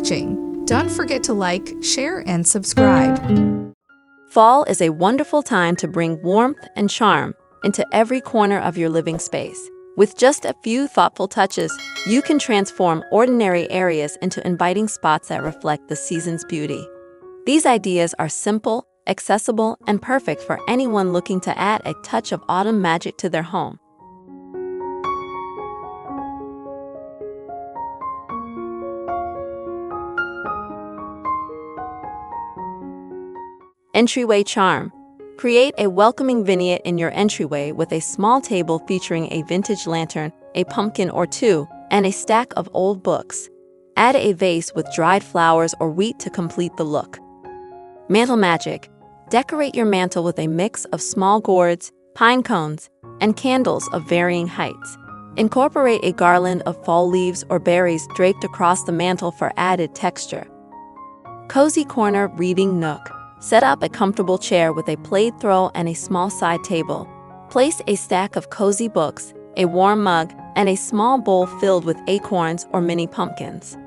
watching. Don't forget to like, share, and subscribe. Fall is a wonderful time to bring warmth and charm into every corner of your living space. With just a few thoughtful touches, you can transform ordinary areas into inviting spots that reflect the season's beauty. These ideas are simple, accessible, and perfect for anyone looking to add a touch of autumn magic to their home. Entryway charm. Create a welcoming vignette in your entryway with a small table featuring a vintage lantern, a pumpkin or two, and a stack of old books. Add a vase with dried flowers or wheat to complete the look. Mantle magic. Decorate your mantle with a mix of small gourds, pine cones, and candles of varying heights. Incorporate a garland of fall leaves or berries draped across the mantle for added texture. Cozy corner reading nook. Set up a comfortable chair with a plaid throw and a small side table. Place a stack of cozy books, a warm mug, and a small bowl filled with acorns or mini pumpkins.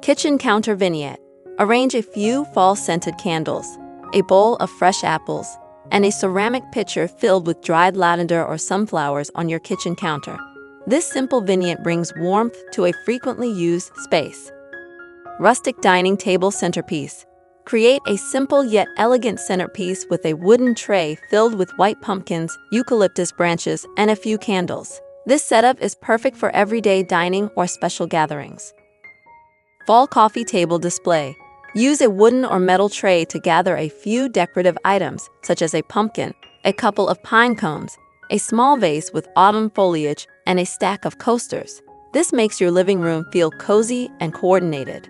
Kitchen counter vignette. Arrange a few fall-scented candles, a bowl of fresh apples, and a ceramic pitcher filled with dried lavender or sunflowers on your kitchen counter. This simple vignette brings warmth to a frequently used space. Rustic dining table centerpiece. Create a simple yet elegant centerpiece with a wooden tray filled with white pumpkins, eucalyptus branches, and a few candles. This setup is perfect for everyday dining or special gatherings. Fall coffee table display. Use a wooden or metal tray to gather a few decorative items, such as a pumpkin, a couple of pine cones, a small vase with autumn foliage, and a stack of coasters. This makes your living room feel cozy and coordinated.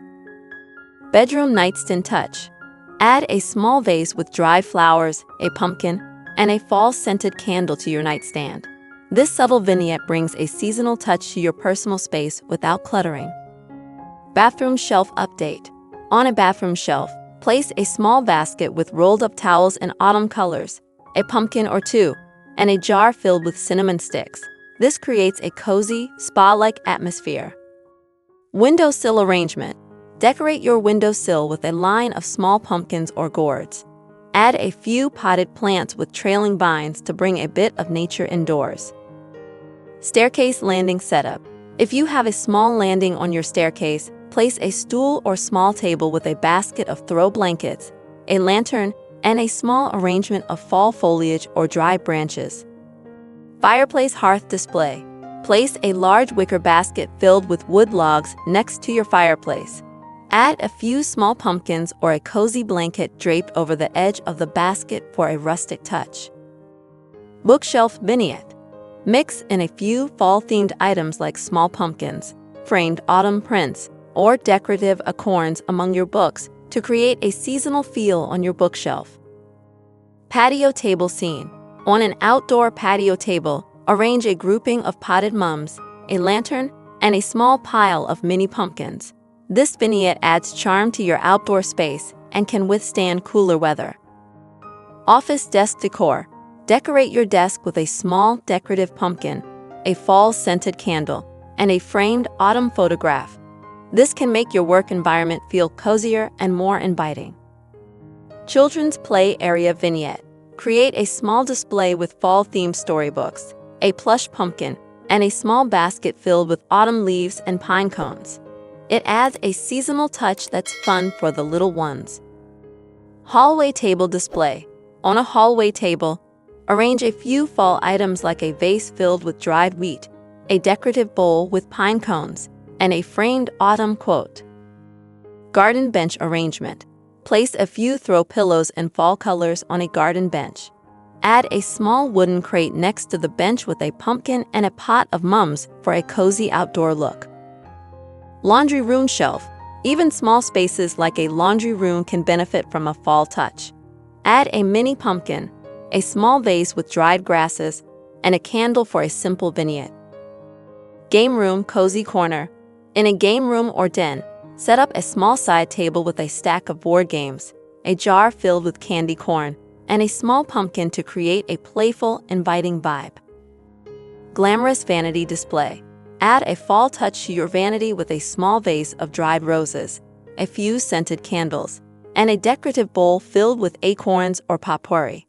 Bedroom nightstand touch. Add a small vase with dried flowers, a pumpkin, and a fall-scented candle to your nightstand. This subtle vignette brings a seasonal touch to your personal space without cluttering. Bathroom shelf update. On a bathroom shelf, place a small basket with rolled-up towels in autumn colors, a pumpkin or two, and a jar filled with cinnamon sticks. This creates a cozy, spa-like atmosphere. Windowsill arrangement. Decorate your windowsill with a line of small pumpkins or gourds. Add a few potted plants with trailing vines to bring a bit of nature indoors. Staircase landing setup. If you have a small landing on your staircase, place a stool or small table with a basket of throw blankets, a lantern, and a small arrangement of fall foliage or dry branches. Fireplace hearth display. Place a large wicker basket filled with wood logs next to your fireplace. Add a few small pumpkins or a cozy blanket draped over the edge of the basket for a rustic touch. Bookshelf vignette. Mix in a few fall-themed items like small pumpkins, framed autumn prints, or decorative acorns among your books to create a seasonal feel on your bookshelf. Patio table scene. On an outdoor patio table, arrange a grouping of potted mums, a lantern, and a small pile of mini pumpkins. This vignette adds charm to your outdoor space and can withstand cooler weather. Office desk decor. Decorate your desk with a small decorative pumpkin, a fall-scented candle, and a framed autumn photograph. This can make your work environment feel cozier and more inviting. Children's play area vignette. Create a small display with fall-themed storybooks, a plush pumpkin, and a small basket filled with autumn leaves and pine cones. It adds a seasonal touch that's fun for the little ones. Hallway table display. On a hallway table, arrange a few fall items like a vase filled with dried wheat, a decorative bowl with pine cones, and a framed autumn quote. Garden bench arrangement. Place a few throw pillows in fall colors on a garden bench. Add a small wooden crate next to the bench with a pumpkin and a pot of mums for a cozy outdoor look. Laundry room shelf. Even small spaces like a laundry room can benefit from a fall touch. Add a mini pumpkin, a small vase with dried grasses, and a candle for a simple vignette. Game room cozy corner. In a game room or den, set up a small side table with a stack of board games, a jar filled with candy corn, and a small pumpkin to create a playful, inviting vibe. Glamorous vanity display. Add a fall touch to your vanity with a small vase of dried roses, a few scented candles, and a decorative bowl filled with acorns or potpourri.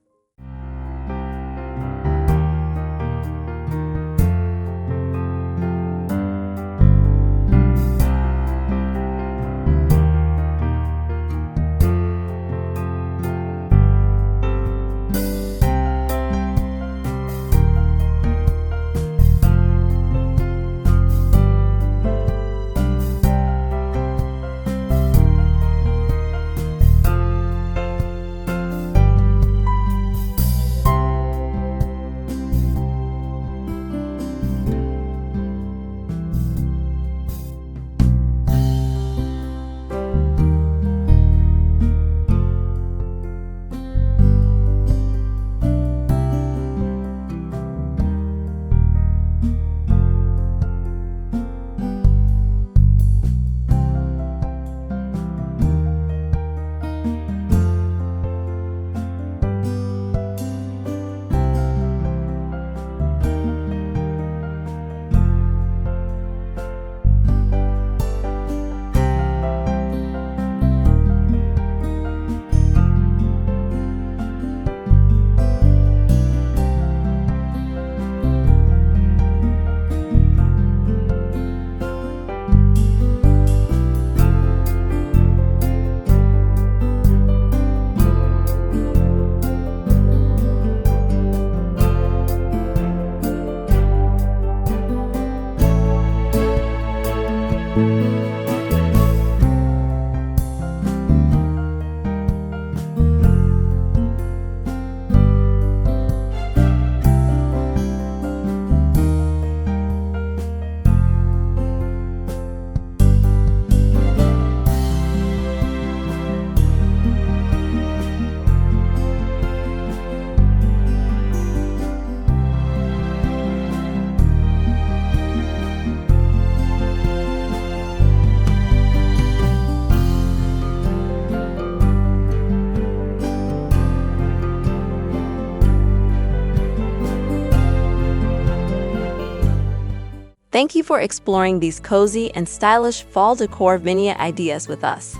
Thank you for exploring these cozy and stylish fall decor vignette ideas with us.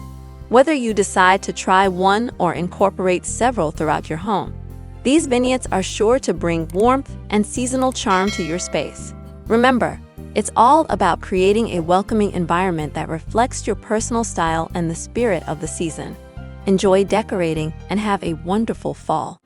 Whether you decide to try one or incorporate several throughout your home, these vignettes are sure to bring warmth and seasonal charm to your space. Remember, it's all about creating a welcoming environment that reflects your personal style and the spirit of the season. Enjoy decorating and have a wonderful fall.